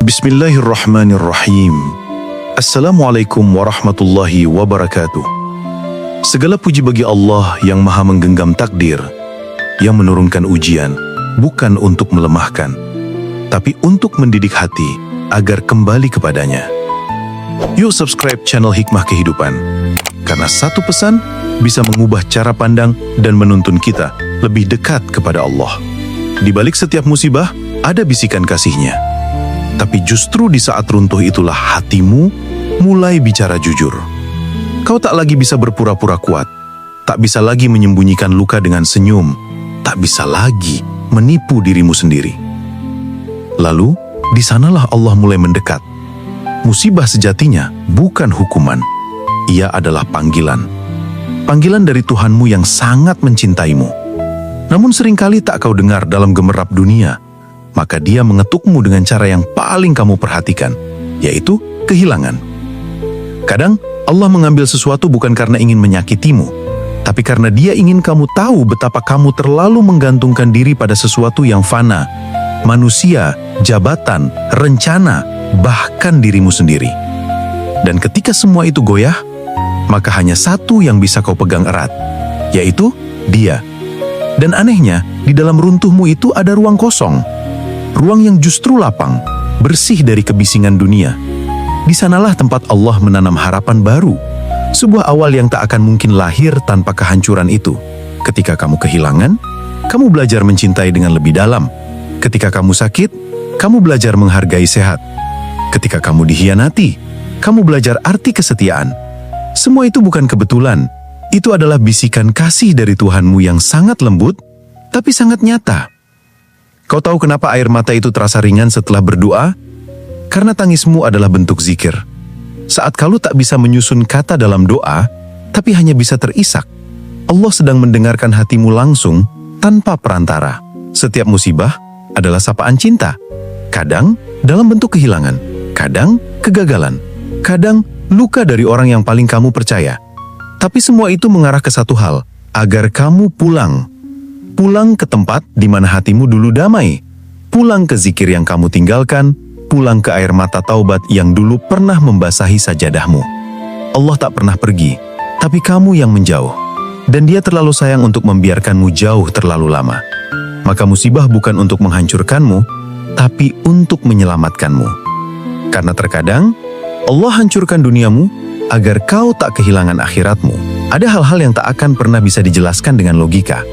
Bismillahirrahmanirrahim. Assalamualaikum warahmatullahi wabarakatuh. Segala puji bagi Allah yang maha menggenggam takdir, yang menurunkan ujian, bukan untuk melemahkan, tapi untuk mendidik hati agar kembali kepadanya. Yuk subscribe channel Hikmah Kehidupan, karena satu pesan bisa mengubah cara pandang dan menuntun kita lebih dekat kepada Allah. Di balik setiap musibah, ada bisikan kasihnya. Tapi justru di saat runtuh itulah hatimu mulai bicara jujur. Kau tak lagi bisa berpura-pura kuat, tak bisa lagi menyembunyikan luka dengan senyum, tak bisa lagi menipu dirimu sendiri. Lalu, di sanalah Allah mulai mendekat. Musibah sejatinya bukan hukuman, ia adalah panggilan. Panggilan dari Tuhanmu yang sangat mencintaimu. Namun seringkali tak kau dengar dalam gemerlap dunia, maka Dia mengetukmu dengan cara yang paling kamu perhatikan, yaitu kehilangan. Kadang Allah mengambil sesuatu bukan karena ingin menyakitimu, tapi karena Dia ingin kamu tahu betapa kamu terlalu menggantungkan diri pada sesuatu yang fana, manusia, jabatan, rencana, bahkan dirimu sendiri. Dan ketika semua itu goyah, maka hanya satu yang bisa kau pegang erat, yaitu Dia. Dan anehnya, di dalam runtuhmu itu ada ruang kosong. Ruang yang justru lapang, bersih dari kebisingan dunia. Di sanalah tempat Allah menanam harapan baru, sebuah awal yang tak akan mungkin lahir tanpa kehancuran itu. Ketika kamu kehilangan, kamu belajar mencintai dengan lebih dalam. Ketika kamu sakit, kamu belajar menghargai sehat. Ketika kamu dikhianati, kamu belajar arti kesetiaan. Semua itu bukan kebetulan, itu adalah bisikan kasih dari Tuhanmu yang sangat lembut, tapi sangat nyata. Kau tahu kenapa air mata itu terasa ringan setelah berdoa? Karena tangismu adalah bentuk zikir. Saat kau tak bisa menyusun kata dalam doa, tapi hanya bisa terisak, Allah sedang mendengarkan hatimu langsung, tanpa perantara. Setiap musibah adalah sapaan cinta. Kadang dalam bentuk kehilangan, kadang kegagalan, kadang luka dari orang yang paling kamu percaya. Tapi semua itu mengarah ke satu hal, agar kamu pulang. Pulang ke tempat di mana hatimu dulu damai. Pulang ke zikir yang kamu tinggalkan. Pulang ke air mata taubat yang dulu pernah membasahi sajadahmu. Allah tak pernah pergi, tapi kamu yang menjauh. Dan Dia terlalu sayang untuk membiarkanmu jauh terlalu lama. Maka musibah bukan untuk menghancurkanmu, tapi untuk menyelamatkanmu. Karena terkadang, Allah hancurkan duniamu agar kau tak kehilangan akhiratmu. Ada hal-hal yang tak akan pernah bisa dijelaskan dengan logika.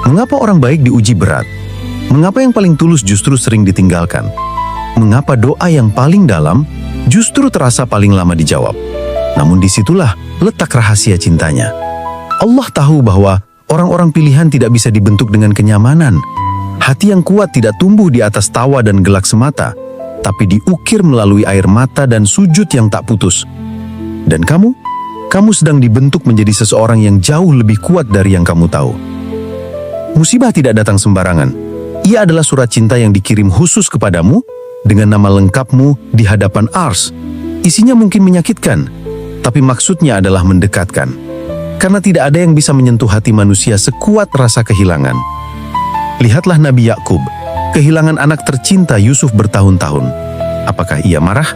Mengapa orang baik diuji berat? Mengapa yang paling tulus justru sering ditinggalkan? Mengapa doa yang paling dalam justru terasa paling lama dijawab? Namun disitulah letak rahasia cintanya. Allah tahu bahwa orang-orang pilihan tidak bisa dibentuk dengan kenyamanan. Hati yang kuat tidak tumbuh di atas tawa dan gelak semata, tapi diukir melalui air mata dan sujud yang tak putus. Dan kamu sedang dibentuk menjadi seseorang yang jauh lebih kuat dari yang kamu tahu. Musibah tidak datang sembarangan. Ia adalah surat cinta yang dikirim khusus kepadamu dengan nama lengkapmu di hadapan Ars. Isinya mungkin menyakitkan, tapi maksudnya adalah mendekatkan. Karena tidak ada yang bisa menyentuh hati manusia sekuat rasa kehilangan. Lihatlah Nabi Yakub, kehilangan anak tercinta Yusuf bertahun-tahun. Apakah ia marah?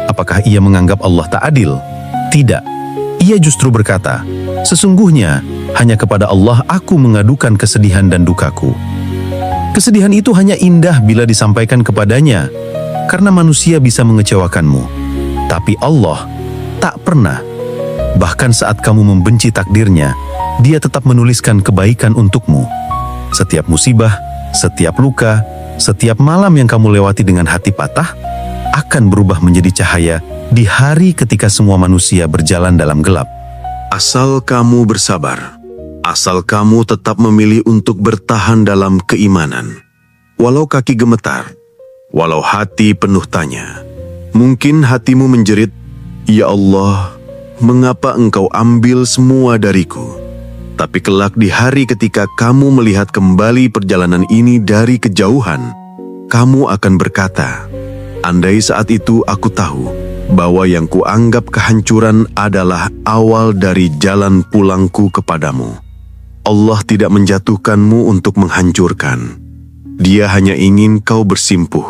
Apakah ia menganggap Allah tak adil? Tidak. Ia justru berkata, sesungguhnya hanya kepada Allah aku mengadukan kesedihan dan dukaku. Kesedihan itu hanya indah bila disampaikan kepadanya, karena manusia bisa mengecewakanmu. Tapi Allah tak pernah. Bahkan saat kamu membenci takdirnya, Dia tetap menuliskan kebaikan untukmu. Setiap musibah, setiap luka, setiap malam yang kamu lewati dengan hati patah, akan berubah menjadi cahaya di hari ketika semua manusia berjalan dalam gelap. Asal kamu bersabar, asal kamu tetap memilih untuk bertahan dalam keimanan. Walau kaki gemetar, walau hati penuh tanya. Mungkin hatimu menjerit, "Ya Allah, mengapa Engkau ambil semua dariku?" Tapi kelak di hari ketika kamu melihat kembali perjalanan ini dari kejauhan, kamu akan berkata, "Andai saat itu aku tahu bahwa yang kuanggap kehancuran adalah awal dari jalan pulangku kepadamu." Allah tidak menjatuhkanmu untuk menghancurkan. Dia hanya ingin kau bersimpuh.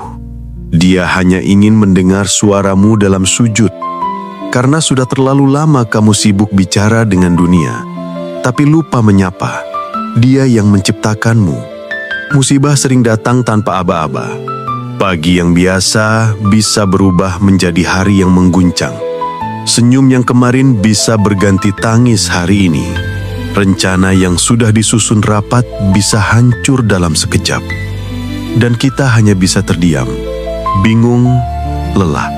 Dia hanya ingin mendengar suaramu dalam sujud. Karena sudah terlalu lama kamu sibuk bicara dengan dunia, tapi lupa menyapa Dia yang menciptakanmu. Musibah sering datang tanpa aba-aba. Pagi yang biasa bisa berubah menjadi hari yang mengguncang. Senyum yang kemarin bisa berganti tangis hari ini. Rencana yang sudah disusun rapat bisa hancur dalam sekejap. Dan kita hanya bisa terdiam, bingung, lelah.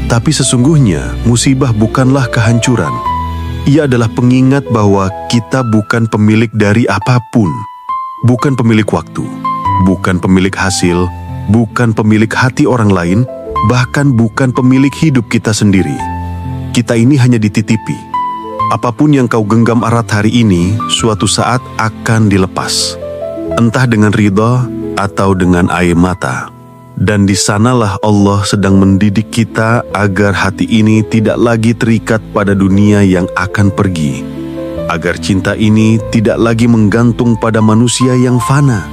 Tapi sesungguhnya musibah bukanlah kehancuran. Ia adalah pengingat bahwa kita bukan pemilik dari apapun. Bukan pemilik waktu, bukan pemilik hasil, bukan pemilik hati orang lain, bahkan bukan pemilik hidup kita sendiri. Kita ini hanya dititipi. Apapun yang kau genggam erat hari ini, suatu saat akan dilepas. Entah dengan ridha atau dengan air mata. Dan di sanalah Allah sedang mendidik kita agar hati ini tidak lagi terikat pada dunia yang akan pergi. Agar cinta ini tidak lagi menggantung pada manusia yang fana.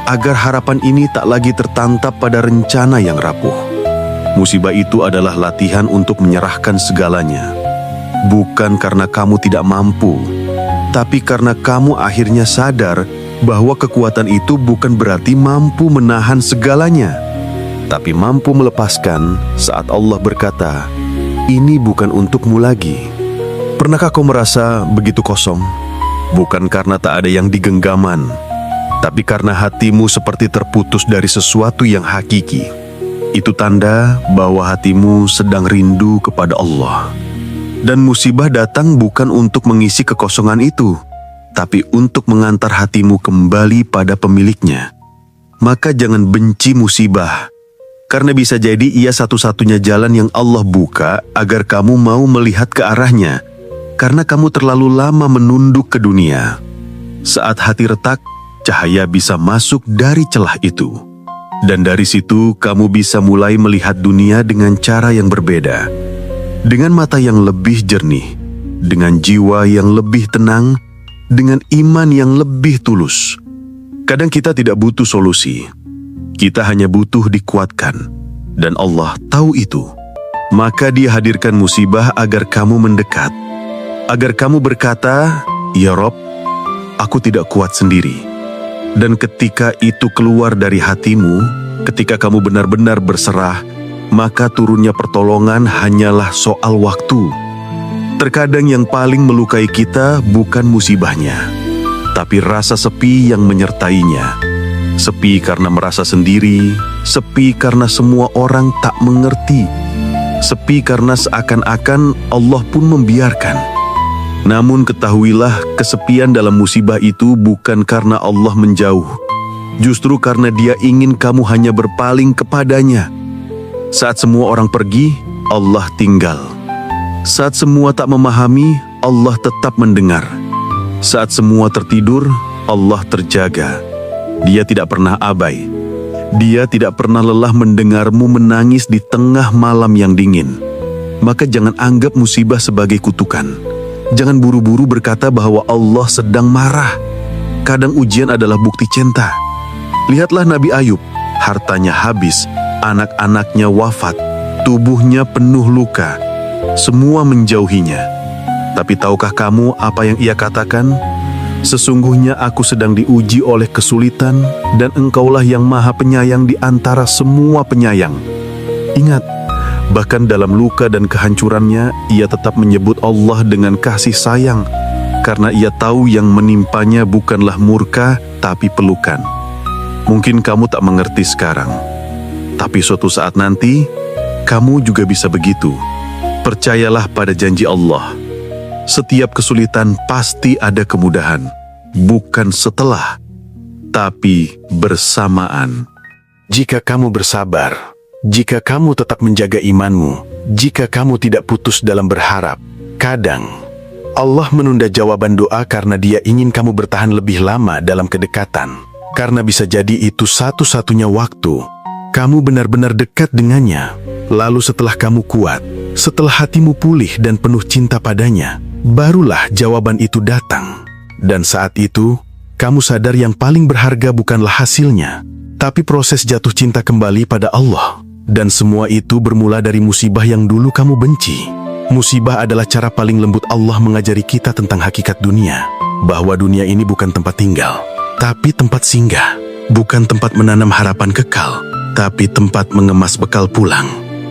Agar harapan ini tak lagi tertantap pada rencana yang rapuh. Musibah itu adalah latihan untuk menyerahkan segalanya. Bukan karena kamu tidak mampu, tapi karena kamu akhirnya sadar bahwa kekuatan itu bukan berarti mampu menahan segalanya, tapi mampu melepaskan saat Allah berkata, "Ini bukan untukmu lagi." Pernahkah kau merasa begitu kosong? Bukan karena tak ada yang digenggaman, tapi karena hatimu seperti terputus dari sesuatu yang hakiki. Itu tanda bahwa hatimu sedang rindu kepada Allah. Dan musibah datang bukan untuk mengisi kekosongan itu, tapi untuk mengantar hatimu kembali pada pemiliknya. Maka jangan benci musibah, karena bisa jadi ia satu-satunya jalan yang Allah buka agar kamu mau melihat ke arahnya, karena kamu terlalu lama menunduk ke dunia. Saat hati retak, cahaya bisa masuk dari celah itu. Dan dari situ kamu bisa mulai melihat dunia dengan cara yang berbeda. Dengan mata yang lebih jernih, dengan jiwa yang lebih tenang, dengan iman yang lebih tulus. Kadang kita tidak butuh solusi. Kita hanya butuh dikuatkan. Dan Allah tahu itu. Maka Dia hadirkan musibah agar kamu mendekat. Agar kamu berkata, "Ya Rob, aku tidak kuat sendiri." Dan ketika itu keluar dari hatimu, ketika kamu benar-benar berserah, maka turunnya pertolongan hanyalah soal waktu. Terkadang yang paling melukai kita bukan musibahnya, tapi rasa sepi yang menyertainya. Sepi karena merasa sendiri, sepi karena semua orang tak mengerti, sepi karena seakan-akan Allah pun membiarkan. Namun ketahuilah, kesepian dalam musibah itu bukan karena Allah menjauh, justru karena Dia ingin kamu hanya berpaling kepadanya. Saat semua orang pergi, Allah tinggal. Saat semua tak memahami, Allah tetap mendengar. Saat semua tertidur, Allah terjaga. Dia tidak pernah abai. Dia tidak pernah lelah mendengarmu menangis di tengah malam yang dingin. Maka jangan anggap musibah sebagai kutukan. Jangan buru-buru berkata bahwa Allah sedang marah. Kadang ujian adalah bukti cinta. Lihatlah Nabi Ayub, hartanya habis, anak-anaknya wafat, tubuhnya penuh luka, semua menjauhinya. Tapi tahukah kamu apa yang ia katakan? Sesungguhnya aku sedang diuji oleh kesulitan, dan Engkaulah yang Maha Penyayang di antara semua penyayang. Ingat, bahkan dalam luka dan kehancurannya, ia tetap menyebut Allah dengan kasih sayang, karena ia tahu yang menimpanya bukanlah murka, tapi pelukan. Mungkin kamu tak mengerti sekarang, tapi suatu saat nanti, kamu juga bisa begitu. Percayalah pada janji Allah. Setiap kesulitan pasti ada kemudahan, bukan setelah, tapi bersamaan. Jika kamu bersabar, jika kamu tetap menjaga imanmu, jika kamu tidak putus dalam berharap, kadang Allah menunda jawaban doa karena Dia ingin kamu bertahan lebih lama dalam kedekatan. Karena bisa jadi itu satu-satunya waktu kamu benar-benar dekat dengannya. Lalu setelah kamu kuat, setelah hatimu pulih dan penuh cinta padanya, barulah jawaban itu datang. Dan saat itu, kamu sadar yang paling berharga bukanlah hasilnya, tapi proses jatuh cinta kembali pada Allah. Dan semua itu bermula dari musibah yang dulu kamu benci. Musibah adalah cara paling lembut Allah mengajari kita tentang hakikat dunia. Bahwa dunia ini bukan tempat tinggal, tapi tempat singgah. Bukan tempat menanam harapan kekal, tapi tempat mengemas bekal pulang.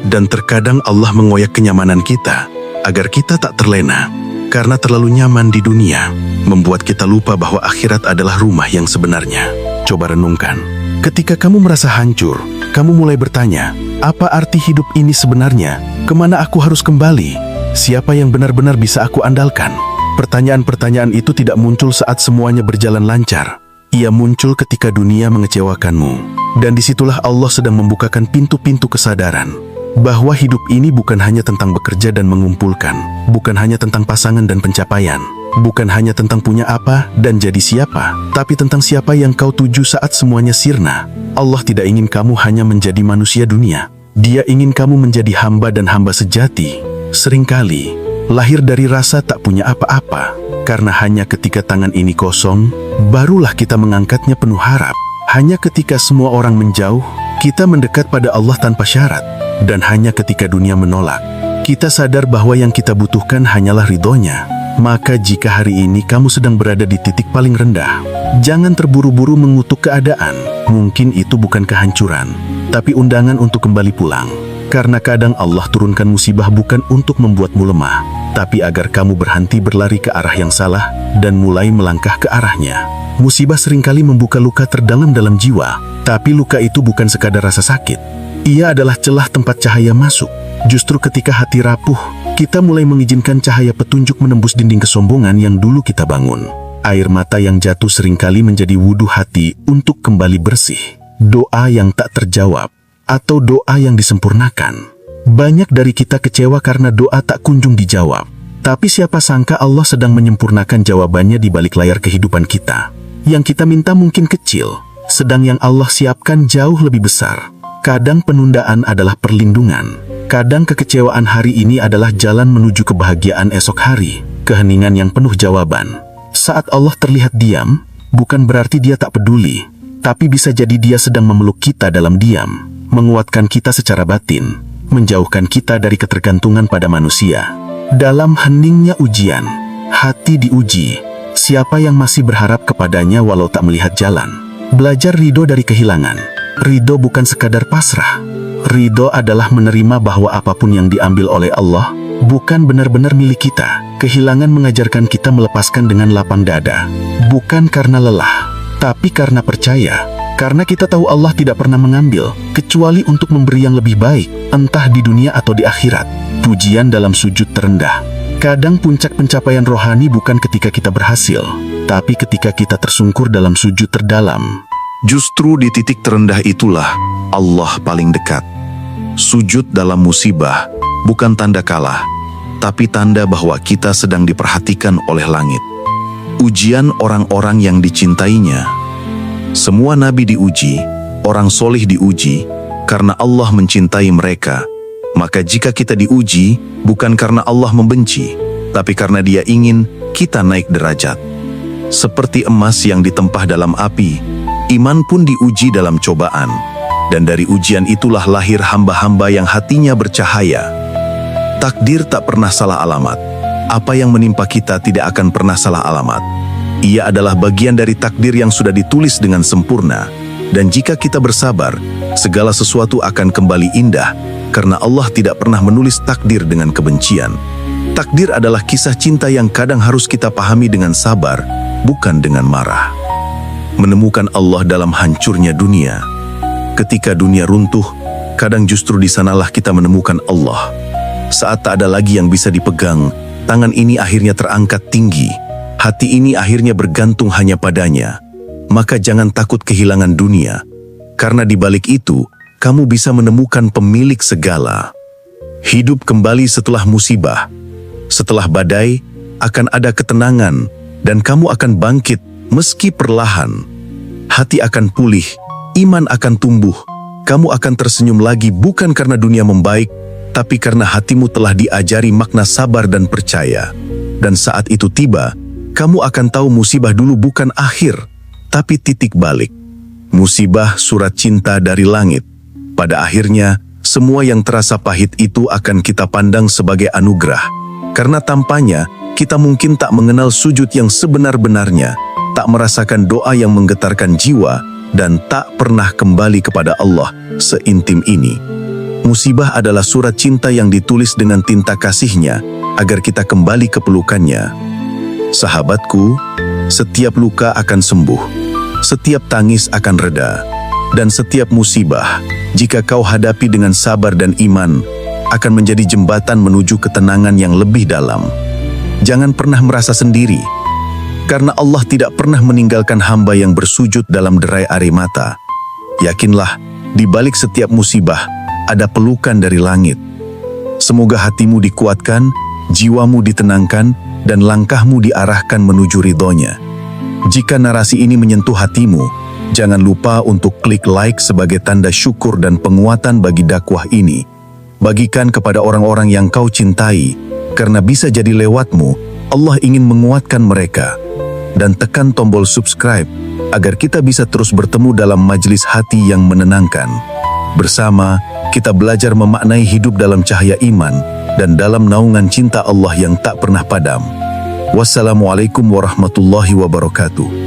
Dan terkadang Allah mengoyak kenyamanan kita, agar kita tak terlena. Karena terlalu nyaman di dunia, membuat kita lupa bahwa akhirat adalah rumah yang sebenarnya. Coba renungkan, ketika kamu merasa hancur, kamu mulai bertanya, apa arti hidup ini sebenarnya? Kemana aku harus kembali? Siapa yang benar-benar bisa aku andalkan? Pertanyaan-pertanyaan itu tidak muncul saat semuanya berjalan lancar. Ia muncul ketika dunia mengecewakanmu. Dan disitulah Allah sedang membukakan pintu-pintu kesadaran bahwa hidup ini bukan hanya tentang bekerja dan mengumpulkan, bukan hanya tentang pasangan dan pencapaian, bukan hanya tentang punya apa dan jadi siapa, tapi tentang siapa yang kau tuju saat semuanya sirna. Allah tidak ingin kamu hanya menjadi manusia dunia. Dia ingin kamu menjadi hamba dan hamba sejati. Seringkali lahir dari rasa tak punya apa-apa, karena hanya ketika tangan ini kosong, barulah kita mengangkatnya penuh harap. Hanya ketika semua orang menjauh, kita mendekat pada Allah tanpa syarat. Dan hanya ketika dunia menolak, kita sadar bahwa yang kita butuhkan hanyalah ridhonya. Maka jika hari ini kamu sedang berada di titik paling rendah, jangan terburu-buru mengutuk keadaan. Mungkin itu bukan kehancuran, tapi undangan untuk kembali pulang. Karena kadang Allah turunkan musibah bukan untuk membuatmu lemah, tapi agar kamu berhenti berlari ke arah yang salah dan mulai melangkah ke arahnya. Musibah seringkali membuka luka terdalam dalam jiwa, tapi luka itu bukan sekadar rasa sakit. Ia adalah celah tempat cahaya masuk. Justru ketika hati rapuh, kita mulai mengizinkan cahaya petunjuk menembus dinding kesombongan yang dulu kita bangun. Air mata yang jatuh seringkali menjadi wudhu hati untuk kembali bersih. Doa yang tak terjawab, atau doa yang disempurnakan. Banyak dari kita kecewa karena doa tak kunjung dijawab. Tapi siapa sangka Allah sedang menyempurnakan jawabannya di balik layar kehidupan kita. Yang kita minta mungkin kecil, sedang yang Allah siapkan jauh lebih besar. Kadang penundaan adalah perlindungan. Kadang kekecewaan hari ini adalah jalan menuju kebahagiaan esok hari. Keheningan yang penuh jawaban. Saat Allah terlihat diam, bukan berarti dia tak peduli. Tapi bisa jadi dia sedang memeluk kita dalam diam. Menguatkan kita secara batin. Menjauhkan kita dari ketergantungan pada manusia. Dalam heningnya ujian, hati diuji. Siapa yang masih berharap kepadanya walau tak melihat jalan. Belajar ridho dari kehilangan. Ridho bukan sekadar pasrah. Ridho adalah menerima bahwa apapun yang diambil oleh Allah bukan benar-benar milik kita. Kehilangan mengajarkan kita melepaskan dengan lapang dada. Bukan karena lelah, tapi karena percaya. Karena kita tahu Allah tidak pernah mengambil, kecuali untuk memberi yang lebih baik, entah di dunia atau di akhirat. Pujian dalam sujud terendah. Kadang puncak pencapaian rohani bukan ketika kita berhasil, tapi ketika kita tersungkur dalam sujud terdalam. Justru di titik terendah itulah Allah paling dekat. Sujud dalam musibah bukan tanda kalah, tapi tanda bahwa kita sedang diperhatikan oleh langit. Ujian orang-orang yang dicintainya. Semua nabi diuji, orang solih diuji, karena Allah mencintai mereka. Maka jika kita diuji, bukan karena Allah membenci, tapi karena Dia ingin kita naik derajat. Seperti emas yang ditempah dalam api, iman pun diuji dalam cobaan, dan dari ujian itulah lahir hamba-hamba yang hatinya bercahaya. Takdir tak pernah salah alamat. Apa yang menimpa kita tidak akan pernah salah alamat. Ia adalah bagian dari takdir yang sudah ditulis dengan sempurna. Dan jika kita bersabar, segala sesuatu akan kembali indah, karena Allah tidak pernah menulis takdir dengan kebencian. Takdir adalah kisah cinta yang kadang harus kita pahami dengan sabar, bukan dengan marah. Menemukan Allah dalam hancurnya dunia. Ketika dunia runtuh, kadang justru di sanalah kita menemukan Allah. Saat tak ada lagi yang bisa dipegang, tangan ini akhirnya terangkat tinggi. Hati ini akhirnya bergantung hanya padanya. Maka jangan takut kehilangan dunia, karena di balik itu, kamu bisa menemukan pemilik segala. Hidup kembali setelah musibah. Setelah badai, akan ada ketenangan, dan kamu akan bangkit meski perlahan. Hati akan pulih, iman akan tumbuh, kamu akan tersenyum lagi bukan karena dunia membaik, tapi karena hatimu telah diajari makna sabar dan percaya. Dan saat itu tiba, kamu akan tahu musibah dulu bukan akhir, tapi titik balik. Musibah surat cinta dari langit. Pada akhirnya, semua yang terasa pahit itu akan kita pandang sebagai anugerah. Karena tanpanya, kita mungkin tak mengenal sujud yang sebenar-benarnya, tak merasakan doa yang menggetarkan jiwa, dan tak pernah kembali kepada Allah seintim ini. Musibah adalah surat cinta yang ditulis dengan tinta kasihnya, agar kita kembali ke pelukannya. Sahabatku, setiap luka akan sembuh, setiap tangis akan reda, dan setiap musibah, jika kau hadapi dengan sabar dan iman, akan menjadi jembatan menuju ketenangan yang lebih dalam. Jangan pernah merasa sendiri, karena Allah tidak pernah meninggalkan hamba yang bersujud dalam derai air mata. Yakinlah, di balik setiap musibah, ada pelukan dari langit. Semoga hatimu dikuatkan, jiwamu ditenangkan, dan langkahmu diarahkan menuju ridhonya. Jika narasi ini menyentuh hatimu, jangan lupa untuk klik like sebagai tanda syukur dan penguatan bagi dakwah ini. Bagikan kepada orang-orang yang kau cintai, karena bisa jadi lewatmu, Allah ingin menguatkan mereka. Dan tekan tombol subscribe, agar kita bisa terus bertemu dalam majelis hati yang menenangkan. Bersama, kita belajar memaknai hidup dalam cahaya iman, dan dalam naungan cinta Allah yang tak pernah padam. Wassalamualaikum warahmatullahi wabarakatuh.